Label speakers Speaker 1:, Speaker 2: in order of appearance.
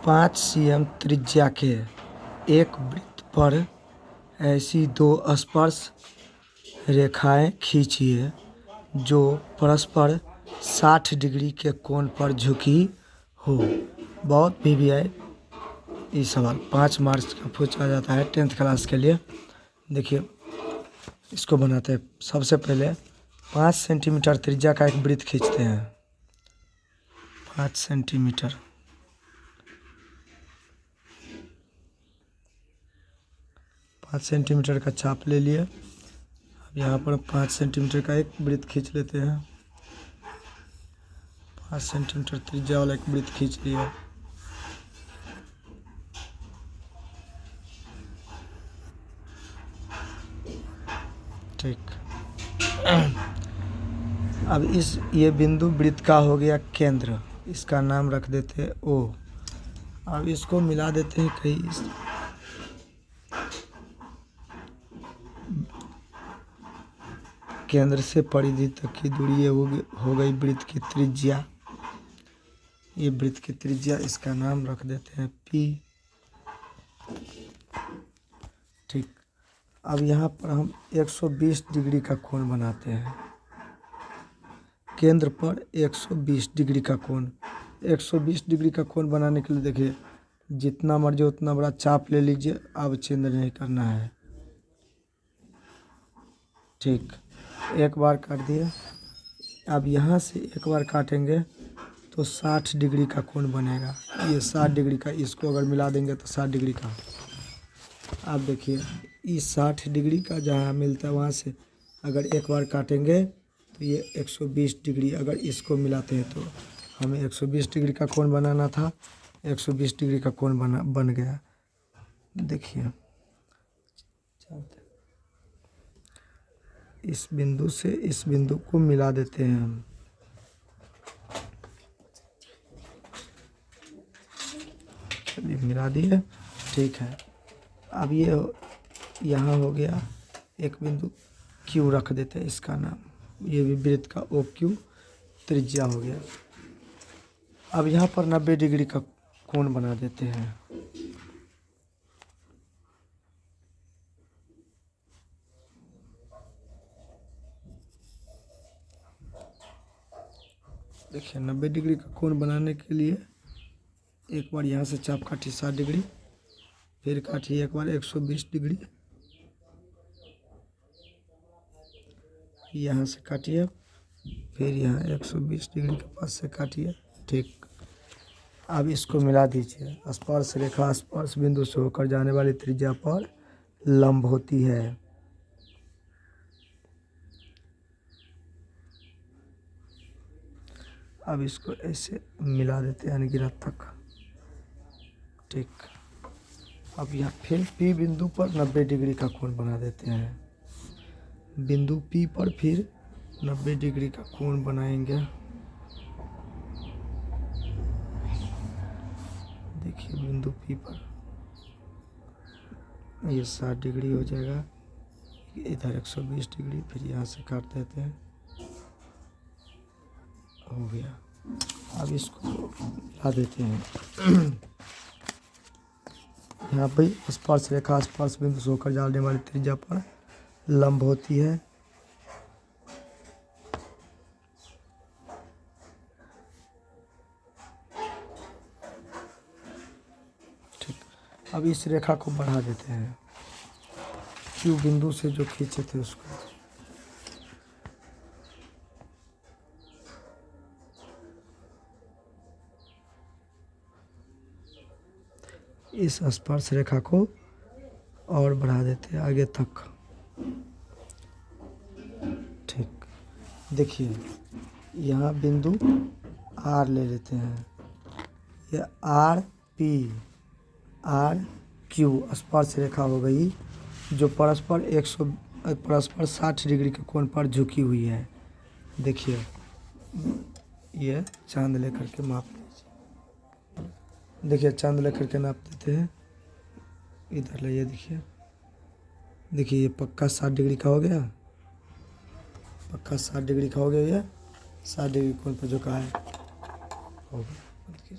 Speaker 1: 5 cm त्रिज्या के एक वृत्त पर ऐसी दो स्पर्श रेखाएं खींचिए जो परस्पर 60 डिग्री के कोण पर झुकी हो। बहुत PBI ये सवाल 5 मार्च का पूछा जाता है 10th क्लास के लिए। देखिए इसको बनाते हैं। सबसे पहले 5 सेंटीमीटर त्रिज्या का एक वृत्त खींचते हैं। 5 सेंटीमीटर, का चाप ले लिए। अब यहाँ पर 5 सेंटीमीटर का एक वृत्त खींच लेते हैं। 5 सेंटीमीटर त्रिज्या वाला एक वृत्त खींच लिया। ठीक। अब ये बिंदु वृत्त का हो गया केंद्र, इसका नाम रख देते हैं O। अब इसको मिला देते हैं कहीं केंद्र से परिधि तक की दूरी हो गई वृत्त की त्रिज्या। ये वृत्त की त्रिज्या, इसका नाम रख देते हैं P। ठीक। अब यहाँ पर हम 120 डिग्री का कोण बनाते हैं। केंद्र पर 120 डिग्री का कोण। 120 डिग्री का कोण बनाने के लिए देखिए जितना मर्जी उतना बड़ा चाप ले लीजिए। अब चेंज नहीं करना है। ठीक, एक बार काट दिया। अब यहाँ से एक बार काटेंगे तो 60 डिग्री का कोण बनेगा। ये 60 डिग्री का, इसको अगर मिला देंगे तो 60 डिग्री का। आप देखिए इस 60 डिग्री का जहाँ मिलता है वहाँ से अगर एक बार काटेंगे तो ये 120 डिग्री। अगर इसको मिलाते हैं तो हमें 120 डिग्री का कोण बनाना था, 120 डिग्री का कोण बन गया। देखिए इस बिंदु से इस बिंदु को मिला देते हैं हम। चलिए मिला दिए। ठीक है। अब ये यहाँ हो गया एक बिंदु Q रख देते हैं इसका नाम। ये भी वृत्त का OQ त्रिज्या हो गया। अब यहाँ पर 90 डिग्री का कोण बना देते हैं। देखिए 90 डिग्री का कोण बनाने के लिए एक बार यहाँ से चाप काटिए 60 डिग्री, फिर काटिए एक बार 120 डिग्री, यहाँ से काटिए, फिर यहाँ 120 डिग्री के पास से काटिए। ठीक। अब इसको मिला दीजिए। स्पर्श रेखा स्पर्श बिंदु से होकर जाने वाली त्रिज्या पर लंब होती है। अब इसको ऐसे मिला देते हैं अनगिनत तक। ठीक। अब यहाँ फिर P बिंदु पर 90 डिग्री का कोण बना देते हैं। बिंदु P पर फिर 90 डिग्री का कोण बनाएंगे। देखिए बिंदु P पर ये 60 डिग्री हो जाएगा, इधर 120 डिग्री, फिर यहाँ से काट देते हैं। हो गया। अब इसको मिला देते हैं। यहाँ पर स्पर्श रेखा स्पर्श बिंदु से होकर जाने वाली त्रिज्या पर लंब होती है। ठीक। अब इस रेखा को बढ़ा देते हैं। Q बिंदु से जो खींचे थे उसको। इस स्पर्श रेखा को और बढ़ा देते हैं आगे तक। ठीक। देखिए यहाँ बिंदु R ले लेते हैं। ये R Q स्पर्श रेखा हो गई जो परस्पर 60 डिग्री के कोण पर झुकी हुई है। देखिए ये चांद लेकर के माप लीजिए। देखिए चांद लेकर के नाप देते हैं। इधर लाइए। देखिए ये पक्का 60 डिग्री का हो गया। पक्का 60 डिग्री का हो गया। ये 60 डिग्री कोण पर झुका है। हो गया।